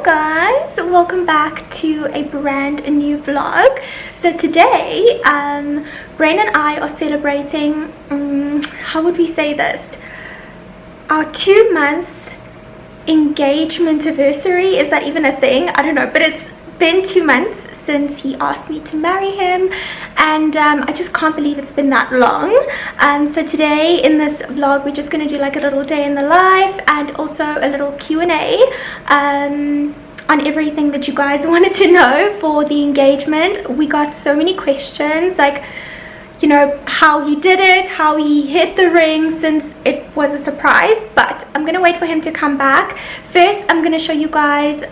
Hello guys, welcome back to a brand new vlog. So today Brain and I are celebrating how would we say this, our 2-month engagement anniversary. Is that even a thing? I don't know, but it's been 2 months since he asked me to marry him, and I just can't believe it's been that long. So today in this vlog we're just going to do like a little day in the life and also a little Q&A on everything that you guys wanted to know for the engagement. We got so many questions, like, you know, how he did it, how he hit the ring, since it was a surprise. But I'm gonna wait for him to come back. First, I'm gonna show you guys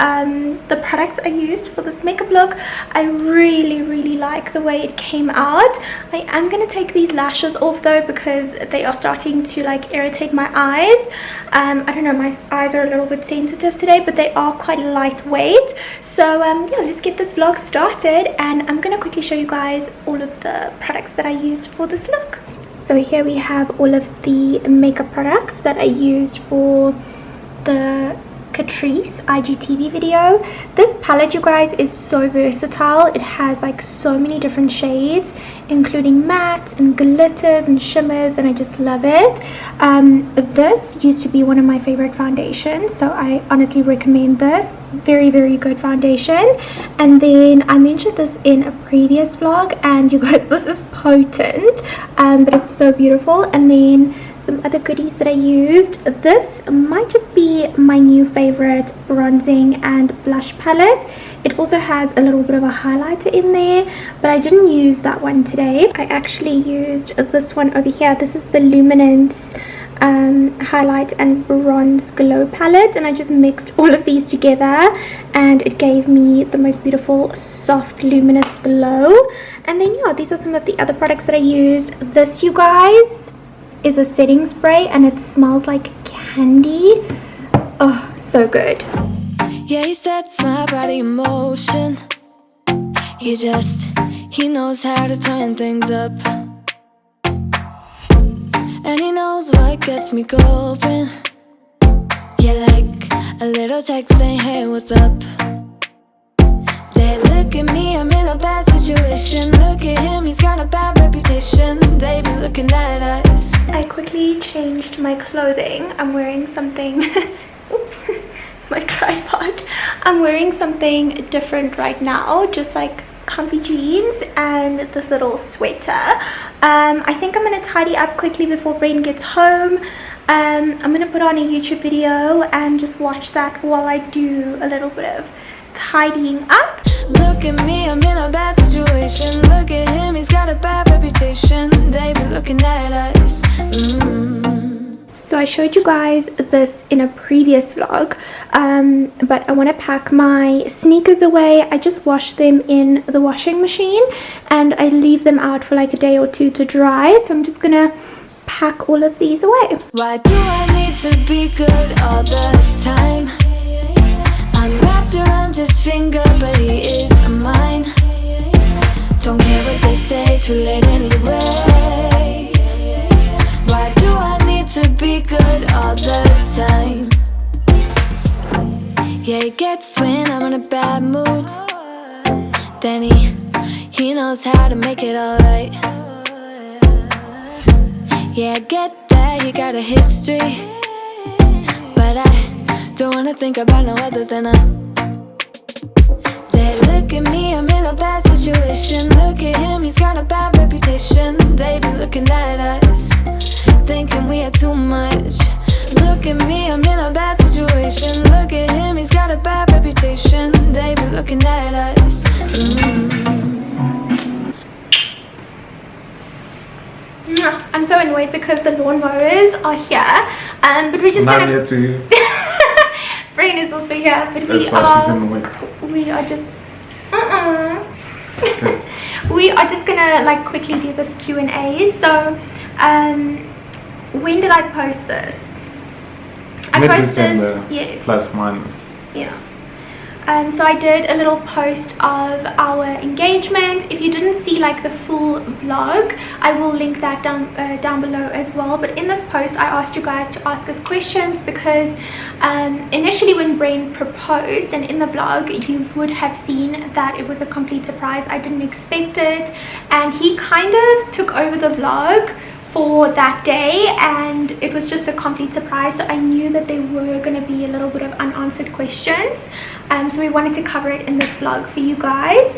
the products I used for this makeup look. I really like the way it came out. I am gonna take these lashes off though, because they are starting to like irritate my eyes. I don't know, my eyes are a little bit sensitive today, but they are quite lightweight. So yeah, let's get this vlog started, and I'm gonna quickly show you guys all of the products that I used for this look. So here we have all of the makeup products that I used for the Catrice IGTV video. This palette, you guys, is so versatile. It has like so many different shades, including mattes and glitters and shimmers, and I just love it. This used to be one of my favorite foundations, so I honestly recommend this. Very good foundation. And then I mentioned this in a previous vlog, and you guys, this is potent, but it's so beautiful. And then some other goodies that I used. This might just be my new favorite bronzing and blush palette. It also has a little bit of a highlighter in there, but I didn't use that one today. I actually used this one over here. This is the Luminance highlight and bronze glow palette, and I just mixed all of these together and it gave me the most beautiful soft luminous glow. And then yeah, these are some of the other products that I used. This, you guys, is a setting spray and it smells like candy. Oh, so good. Yeah, he sets my body in motion. He knows how to turn things up, and he knows what gets me going. Yeah, like a little text saying, hey, what's up? They look at me, I'm in a bad situation. Look at him, he's got a bad reputation. They be looking at us. I quickly changed my clothing. I'm wearing something my tripod. I'm wearing something different right now, just like comfy jeans and this little sweater. I think I'm gonna tidy up quickly before Brain gets home. I'm gonna put on a YouTube video and just watch that while I do a little bit of tidying up. Look at me, I'm in a bad situation. Look at him, he's got a bad reputation. They be looking at us. So I showed you guys this in a previous vlog, but I want to pack my sneakers away. I just wash them in the washing machine and I leave them out for like a day or two to dry. So I'm just gonna pack all of these away. Why do I need to be good all the time? I'm wrapped around his finger, but he is mine. Don't care what they say, too late anyway. Why do I need to be good all the time? Yeah, he gets when I'm in a bad mood. Then he knows how to make it alright. Yeah, I get that he got a history, but I don't wanna think about no other than us. They look at me, I'm in a bad situation. Look at him, he's got a bad reputation. They be looking at us, thinking we are too much. Look at me, I'm in a bad situation. Look at him, he's got a bad reputation. They be looking at us. I'm so annoyed because the lawnmowers are here, but we're just gonna... here too. Brain is also here, but That's why she's in the way. We are just okay. We are just gonna like quickly do this Q&A. So when did I post this? I posted this, yes, plus minus. Yeah. So I did a little post of our engagement. If you didn't see like the full vlog, I will link that down below as well. But in this post, I asked you guys to ask us questions because initially when Brain proposed, and in the vlog you would have seen that it was a complete surprise. I didn't expect it, and he kind of took over the vlog for that day, and it was just a complete surprise. So I knew that there were going to be a little bit of unanswered questions, so we wanted to cover it in this vlog for you guys.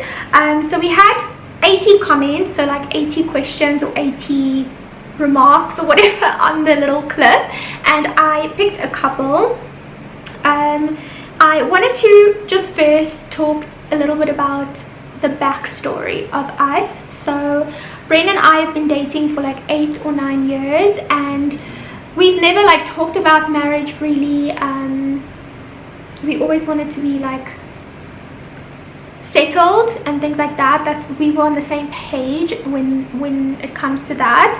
So we had 80 comments, so like 80 questions or 80 remarks or whatever on the little clip, and I picked a couple. I wanted to just first talk a little bit about the backstory of us. So Brain and I have been dating for like 8 or 9 years, and we've never like talked about marriage really. We always wanted to be like settled and things like that. That we were on the same page when it comes to that.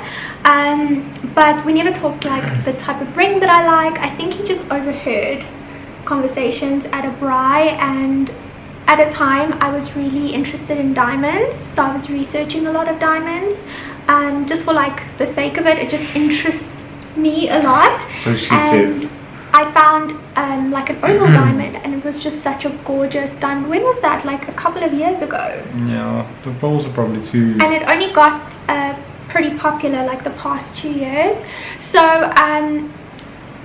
But we never talked like the type of ring that I like. I think he just overheard conversations at a braai, and at a time I was really interested in diamonds, so I was researching a lot of diamonds, just for like the sake of it. It just interests me a lot. So she says, I found like an oval diamond, and it was just such a gorgeous diamond. When was that? Like a couple of years ago. yeah, the balls are probably too. And it only got pretty popular like the past 2 years. So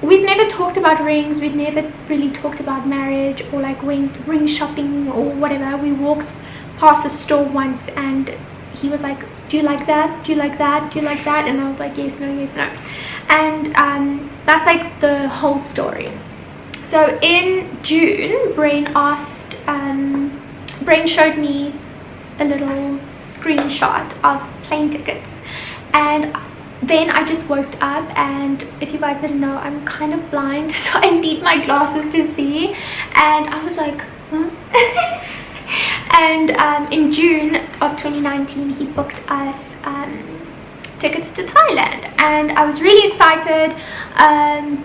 we've never talked about rings. We've never really talked about marriage or like went ring shopping or whatever. We walked past the store once, and he was like, do you like that? Do you like that? Do you like that? And I was like, yes, no, yes, no. And that's like the whole story. So in June, Brain showed me a little screenshot of plane tickets, and then I just woke up, and if you guys didn't know, I'm kind of blind, so I need my glasses to see, and I was like, huh? And in June of 2019, he booked us tickets to Thailand, and I was really excited,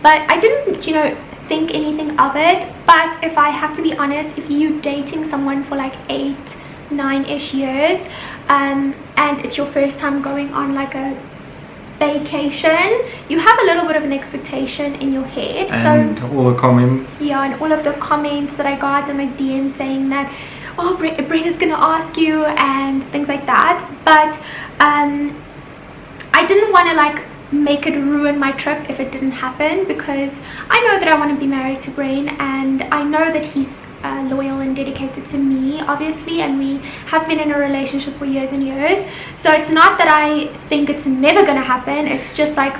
but I didn't, think anything of it. But if I have to be honest, if you're dating someone for like 8, 9-ish years, and it's your first time going on like a vacation, you have a little bit of an expectation in your head. And so all the comments. Yeah, and all of the comments that I got in my DM saying that, oh, Brain is gonna ask you and things like that. But I didn't want to like make it ruin my trip if it didn't happen, because I know that I want to be married to Brain, and I know that he's loyal and dedicated to me, obviously, and we have been in a relationship for years and years. So it's not that I think it's never gonna happen. It's just like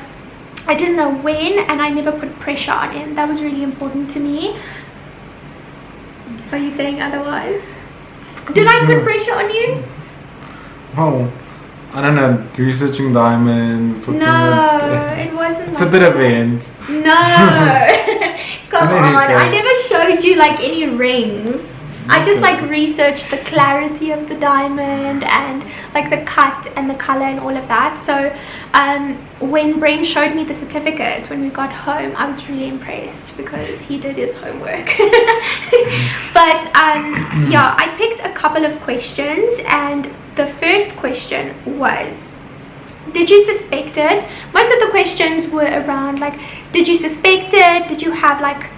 I didn't know when, and I never put pressure on him. That was really important to me. Are you saying otherwise? Did I put pressure on you? Well, I don't know, researching diamonds. No, it wasn't. It's a bit of it. No. Come on, I never showed you like any rings. I just like researched the clarity of the diamond and like the cut and the color and all of that. So when Brain showed me the certificate when we got home, I was really impressed because he did his homework. But yeah, I picked a couple of questions, and the first question was, did you suspect it? Most of the questions were around like, did you suspect it? Did you have like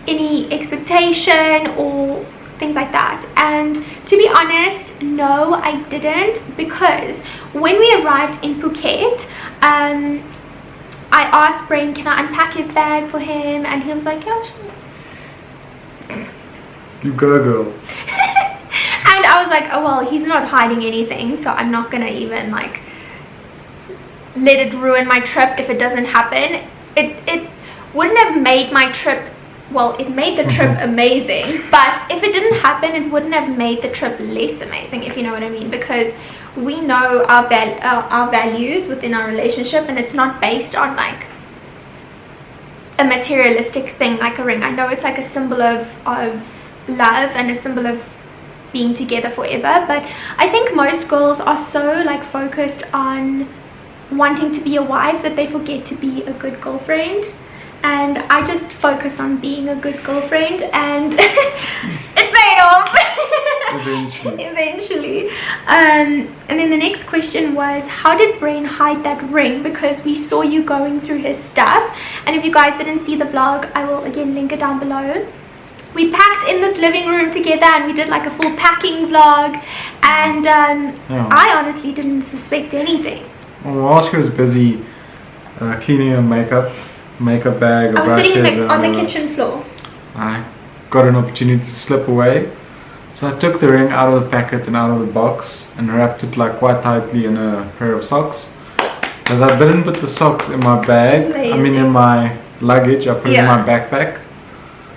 any expectation or things like that? And to be honest, no, I didn't, because when we arrived in Phuket, I asked Brain, can I unpack his bag for him? And he was like, yeah, sure. You go, girl. And I was like, oh well, he's not hiding anything, so I'm not gonna even like let it ruin my trip if it doesn't happen. It wouldn't have made my trip, well, it made the trip amazing, but if it didn't happen, it wouldn't have made the trip less amazing, if you know what I mean, because we know our values within our relationship, and it's not based on like a materialistic thing like a ring. I know it's like a symbol of love and a symbol of being together forever, but I think most girls are so like focused on wanting to be a wife that they forget to be a good girlfriend. And I just focused on being a good girlfriend, and it mom. Eventually. And then the next question was, how did Brain hide that ring? Because we saw you going through his stuff. And if you guys didn't see the vlog, I will again link it down below. We packed in this living room together and we did like a full packing vlog. And I honestly didn't suspect anything. Well, while she was busy cleaning her makeup bag, I was sitting on the kitchen floor. I got an opportunity to slip away. So I took the ring out of the packet and out of the box and wrapped it like quite tightly in a pair of socks. But I didn't put the socks in my bag. Amazing. I mean in my luggage. I put it in my backpack.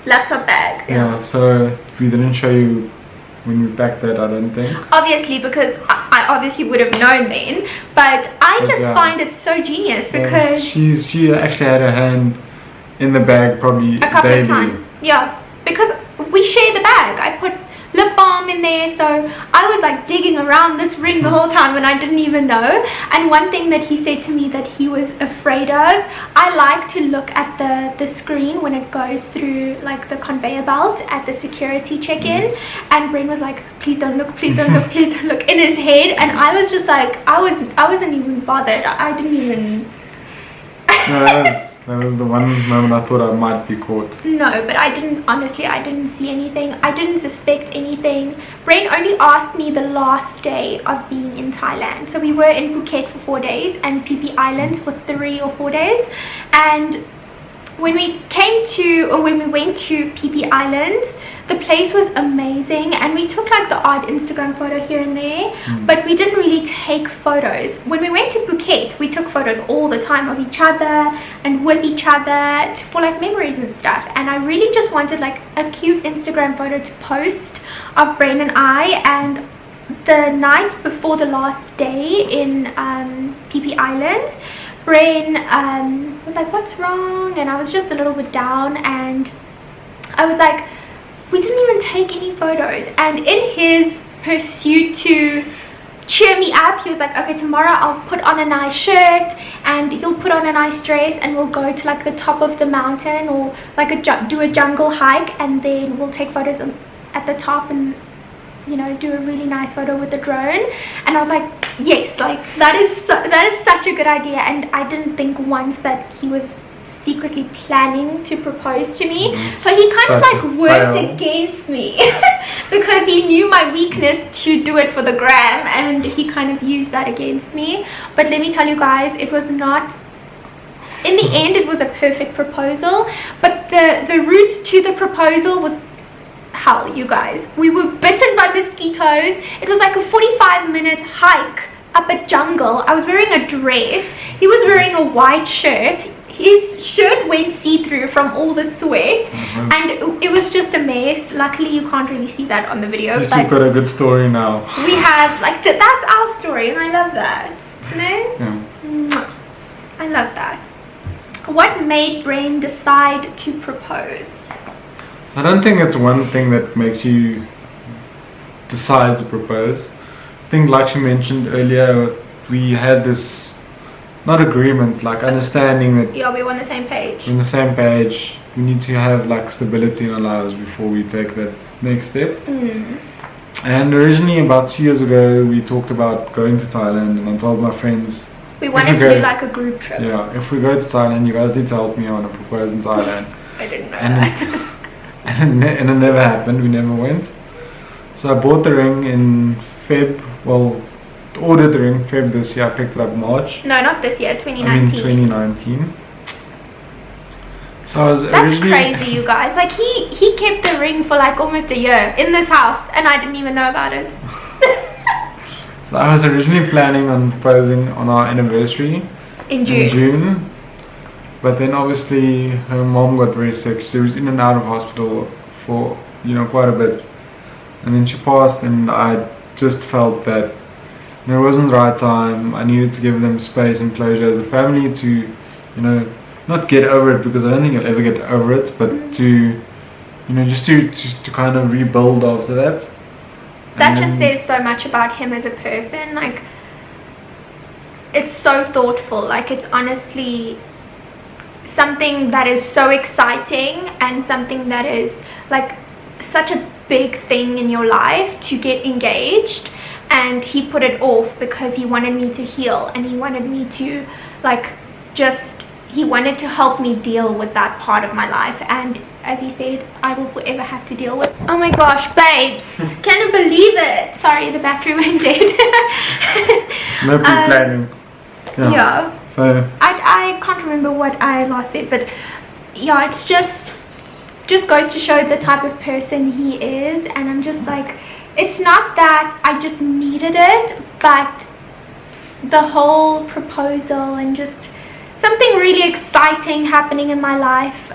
Laptop bag. Yeah, so we didn't show you when we packed that, I don't think. Obviously, because I obviously would have known then. But I just find it so genius because... she actually had her hand in the bag probably a couple of times. Yeah, because we share the bag. I put lip balm in there, so I was like digging around this ring the whole time and I didn't even know. And one thing that he said to me that he was afraid of, I like to look at the screen when it goes through like the conveyor belt at the security check-in. And Brain was like, please don't look, please don't look, please don't look, in his head. And I was just like, I wasn't even bothered. I didn't even That was the one moment I thought I might be caught. No, but I didn't see anything. I didn't suspect anything. Brain only asked me the last day of being in Thailand. So we were in Phuket for 4 days and Phi Phi Islands for 3 or 4 days. And when we went to Phi Phi Islands, the place was amazing and we took like the odd Instagram photo here and there, but we didn't really take photos. When we went to Phuket, we took photos all the time of each other and with each other for like memories and stuff. And I really just wanted like a cute Instagram photo to post of Brain and I. And the night before the last day in Phi Phi Islands, Brain was like, what's wrong? And I was just a little bit down and I was like, we didn't even take any photos. And in his pursuit to cheer me up, he was like, okay, tomorrow I'll put on a nice shirt and you'll put on a nice dress and we'll go to like the top of the mountain or like do a jungle hike and then we'll take photos at the top and, you know, do a really nice photo with the drone. And I was like, yes, like that is such a good idea. And I didn't think once that he was secretly planning to propose to me. So he kind of like worked against me because he knew my weakness to do it for the gram and he kind of used that against me. But let me tell you guys, it was not, in the end it was a perfect proposal, but the route to the proposal was hell, you guys. We were bitten by mosquitoes. It was like a 45-minute hike up a jungle. I was wearing a dress. He was wearing a white shirt. His shirt went see-through from all the sweat and it was just a mess. Luckily you can't really see that on the video. But you've got a good story now. We have like that's our story and I love that. No? Yeah. I love that. What made Brain decide to propose? I don't think it's one thing that makes you decide to propose. I think like she mentioned earlier, we had this not agreement, like understanding that we were on the same page. We're on the same page. We need to have like stability in our lives before we take that next step. And originally about 2 years ago we talked about going to Thailand and I told my friends we wanted to do like a group trip. Yeah, if we go to Thailand you guys need to help me. I want to propose in Thailand. I didn't know that. And it never happened, we never went. So I bought the ring in Feb, well, ordered the ring Feb this year, I picked it up March. No, not this year, 2019. I mean 2019. So I was That's crazy, you guys. Like he kept the ring for like almost a year in this house and I didn't even know about it. So I was originally planning on proposing on our anniversary. In June. But then obviously her mom got very sick. She was in and out of hospital for, you know, quite a bit. And then she passed and I just felt that, you know, it wasn't the right time. I needed to give them space and closure as a family to, you know, not get over it because I don't think I'll ever get over it, but to, you know, just to kind of rebuild after that. That just says so much about him as a person. Like, it's so thoughtful. Like, it's honestly something that is so exciting and something that is like such a big thing in your life to get engaged, and he put it off because he wanted me to heal, and he wanted me to like he wanted to help me deal with that part of my life. And as he said, I will forever have to deal with. Oh my gosh, babes, can you believe it? Sorry, the battery went dead. No pre-planning. Yeah. So I can't remember what I last said, but yeah, it's just goes to show the type of person he is. And I'm just like, it's not that I just needed it, but the whole proposal and just something really exciting happening in my life,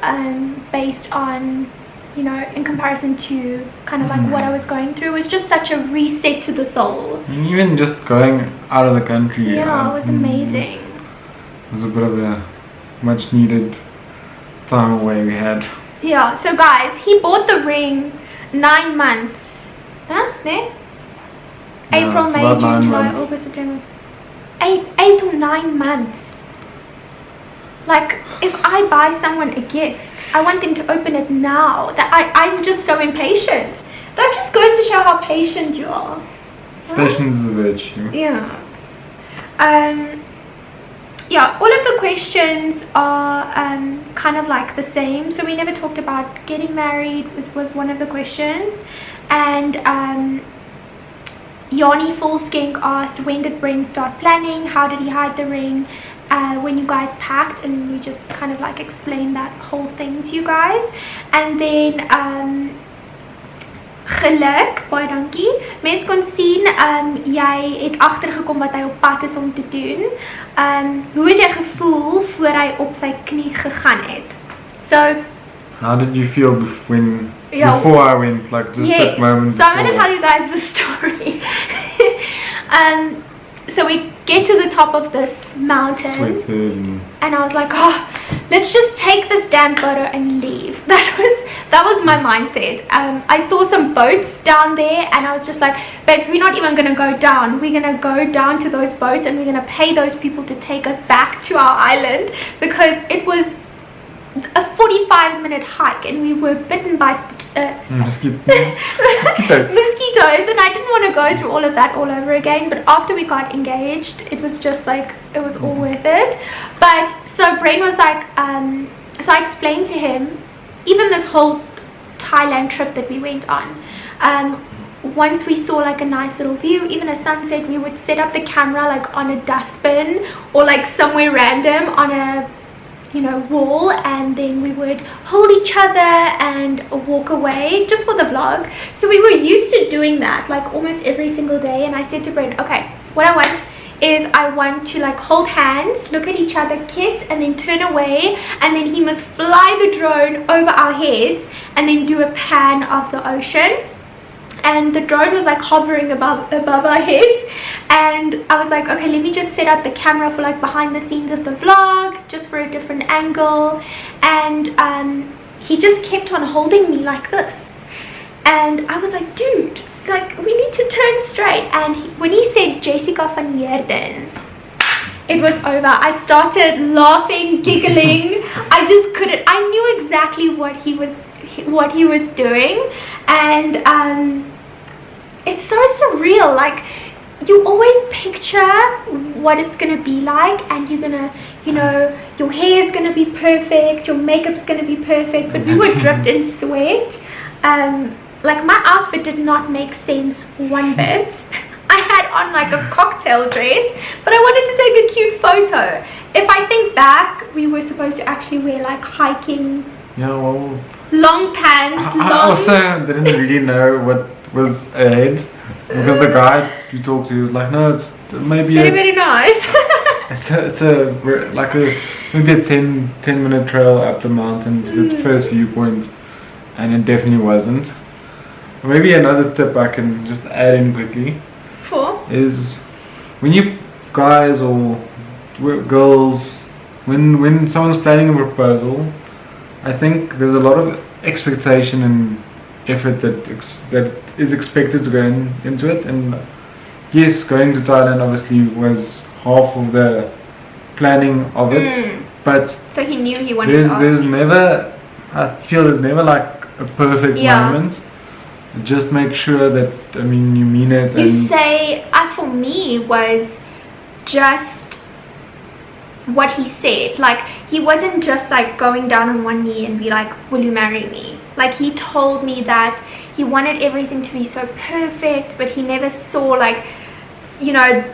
based on, you know, in comparison to kind of like what I was going through, was just such a reset to the soul. And even just going out of the country, Yeah, it was amazing. It was a bit of a much needed time away we had. Yeah, so guys, he bought the ring 9 months. Huh? There? Yeah, April, it's May, about June, 9 July, months. August, September. 8 or 9 months. Like, if I buy someone a gift, I want them to open it now. I'm just so impatient. That just goes to show how patient you are. Patience is a virtue. Yeah. Yeah, all of the questions are kind of like the same. So we never talked about getting married was one of the questions. And 𝘱𝘧𝘧𝘪𝘭 asked, when did Bren start planning? How did he hide the ring? When you guys packed, and we just kind of like explained that whole thing to you guys. And then geluk, baie dankie. Mense kon sien jy het agtergekom wat hy op pad is om te doen. Hoe het jy gevoel voor hy op sy knie gegaan het? So how did you feel before I went, like just that moment? So I'm going to tell you guys the story. So we get to the top of this mountain, Sweated. and I was like, oh, let's just take this damn photo and leave. That was my mindset. I saw some boats down there, and I was just like, babes, we're not even gonna go down. We're gonna go down to those boats, and we're gonna pay those people to take us back to our island, because it was a 45-minute hike, and we were bitten by Mosquitoes. mosquitoes, and I didn't want to go through all of that all over again. But after we got engaged, it was just like, it was all worth it. But so Bren was like, so I explained to him, even this whole Thailand trip that we went on, once we saw like a nice little view, even a sunset, we would set up the camera like on a dustbin or like somewhere random on a, you know, wall, and then we would hold each other and walk away just for the vlog. So we were used to doing that like almost every single day. And I said to Bren, okay, what I want is I want to like hold hands, look at each other, kiss, and then turn away, and then he must fly the drone over our heads and then do a pan of the ocean. And the drone was like hovering above our heads, and I was like, okay, let me just set up the camera for like behind the scenes of the vlog, just for a different angle. And he just kept on holding me like this, and I was like, dude, like, we need to turn straight. And when he said Jessica van Heerden, it was over. I started laughing, giggling. I just couldn't. I knew exactly what he was doing, and it's so surreal. Like, you always picture what it's gonna be like, and you're gonna, you know, your hair is gonna be perfect, your makeup's gonna be perfect, but we were dripped in sweat. Like, my outfit did not make sense one bit. I had on like a cocktail dress, but I wanted to take a cute photo. If I think back, we were supposed to actually wear like hiking, long pants. I also didn't really know what was ahead, because the guy you talked to was like, no, it's maybe very nice. it's maybe a 10-minute trail up the mountain to the first viewpoint, and it definitely wasn't. Maybe another tip I can just add in quickly is, when you guys or girls, when someone's planning a proposal, I think there's a lot of expectation and effort that is expected to go into it. And yes, going to Thailand obviously was half of the planning of it, but so he knew he wanted to ask. I feel there's never like a perfect moment. just make sure that, I mean, you mean it. You say, for me, was just what he said. Like, he wasn't just like going down on one knee and be like, will you marry me? Like, he told me that he wanted everything to be so perfect, but he never saw, like, you know,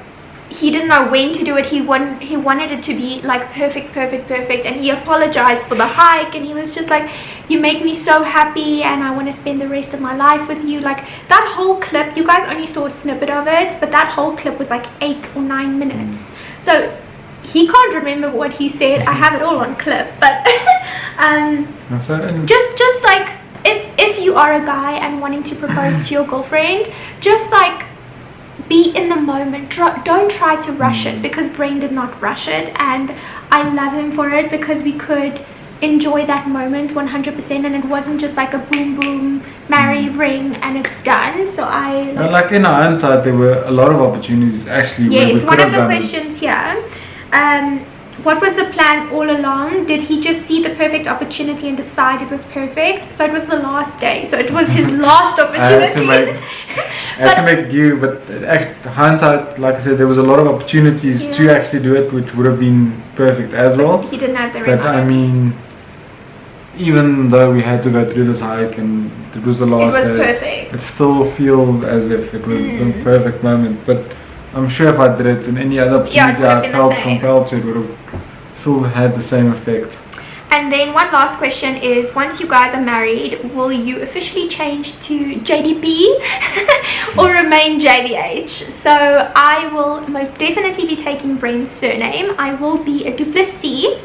he didn't know when to do it. He wanted it to be like perfect, and he apologized for the hike, and he was just like, you make me so happy and I want to spend the rest of my life with you. Like, that whole clip, you guys only saw a snippet of it, but that whole clip was like 8 or 9 minutes. So he can't remember what he said. I have it all on clip, but just like, if you are a guy and wanting to propose to your girlfriend, just like be in the moment. Don't try to rush it, because Brain did not rush it, and I love him for it, because we could enjoy that moment 100%, and it wasn't just like a boom boom marry ring and it's done. So like in hindsight, there were a lot of opportunities actually. Yes, one of the questions here, what was the plan all along? Did he just see the perfect opportunity and decide it was perfect? So it was the last day, so it was his last opportunity. I had to make do, but hindsight, like I said, there was a lot of opportunities to actually do it, which would have been perfect as well. He didn't have the ring. But I mean, even though we had to go through this hike and it was the last day, perfect. It still feels as if it was the perfect moment. But I'm sure if I did it in any other opportunity I felt compelled to, it would have still had the same effect. And then one last question is, once you guys are married, will you officially change to JDB or remain JVH? So I will most definitely be taking Brain's surname. I will be a 𝘷𝘪𝘥,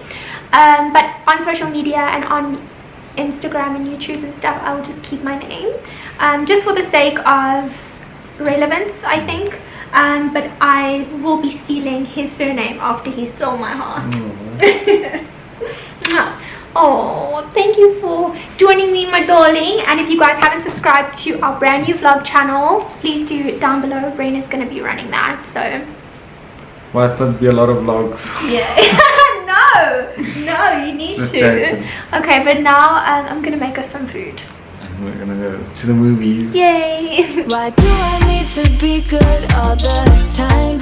but on social media and on Instagram and YouTube and stuff, I will just keep my name, just for the sake of relevance, I think. But I will be stealing his surname after he stole my heart. Oh, thank you for joining me, my darling. And if you guys haven't subscribed to our brand new vlog channel, please do down below. Brain is going to be running that, so might not be a lot of vlogs. Yeah. no, you need Just to joking. Okay, but now I'm going to make us some food. We're gonna go to the movies. Yay. Why do I need to be good all the time?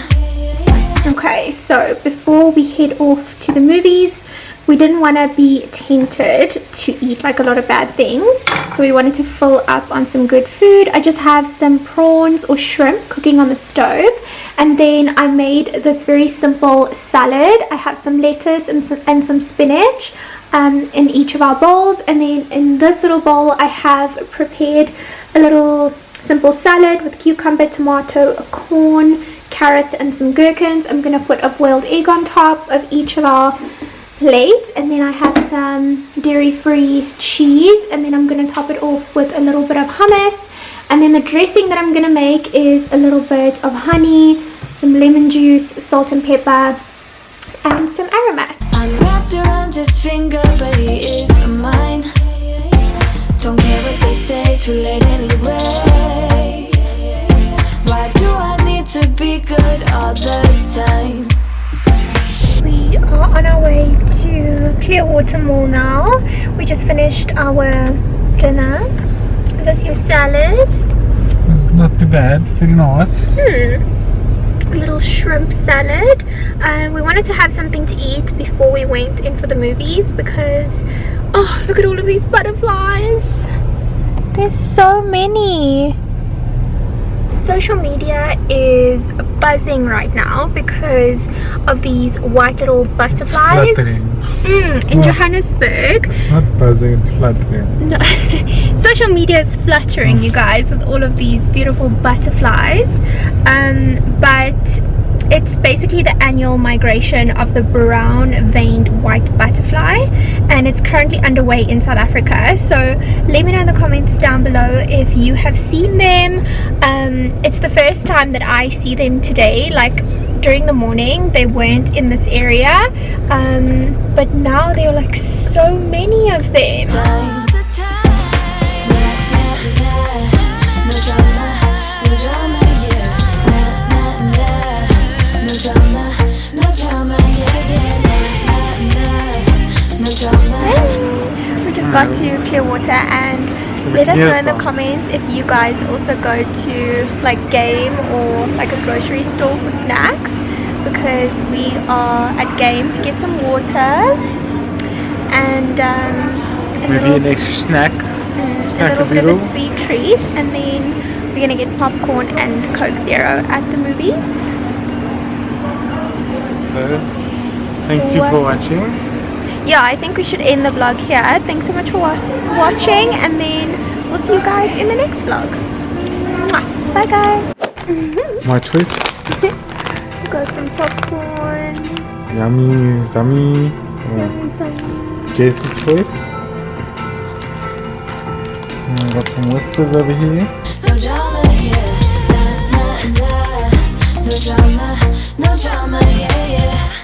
Okay, so before we head off to the movies, we didn't want to be tempted to eat like a lot of bad things, so we wanted to fill up on some good food. I just have some prawns or shrimp cooking on the stove, and then I made this very simple salad. I have some lettuce and some spinach in each of our bowls, and then in this little bowl I have prepared a little simple salad with cucumber, tomato, a corn, carrots and some gherkins. I'm going to put a boiled egg on top of each of our plates, and then I have some dairy-free cheese, and then I'm going to top it off with a little bit of hummus. And then the dressing that I'm going to make is a little bit of honey, some lemon juice, salt and pepper, and some aromat. I'm wrapped around his finger, but he is mine. Don't care what they say, too late anyway. Why do I need to be good all the time? We are on our way to Clearwater Mall now. We just finished our dinner. This is your salad. It's not too bad, very nice. A little shrimp salad. We wanted to have something to eat before we went in for the movies, because oh, look at all of these butterflies. There's so many. Social media is buzzing right now because of these white little butterflies. In Johannesburg. It's not buzzing, it's fluttering. No. Social media is fluttering, you guys, with all of these beautiful butterflies. But it's basically the annual migration of the brown veined white butterfly, and it's currently underway in South Africa. So let me know in the comments down below if you have seen them. It's the first time that I see them today. Like during the morning they weren't in this area, but now there are like so many of them. We just got to Clearwater, and and let us know in the comments if you guys also go to like Game or like a grocery store for snacks, because we are at Game to get some water and maybe an extra snack. A little bit of a sweet treat, and then we're gonna get popcorn and Coke Zero at the movies. So, thank you for watching. Yeah, I think we should end the vlog here. Thanks so much for watching, and then we'll see you guys in the next vlog. Mwah. Bye guys. My choice. Got some popcorn. Yummy, zummy. Jace's choice. Got some whispers over here. No drama here, nah, nah, nah. No drama, yeah, yeah.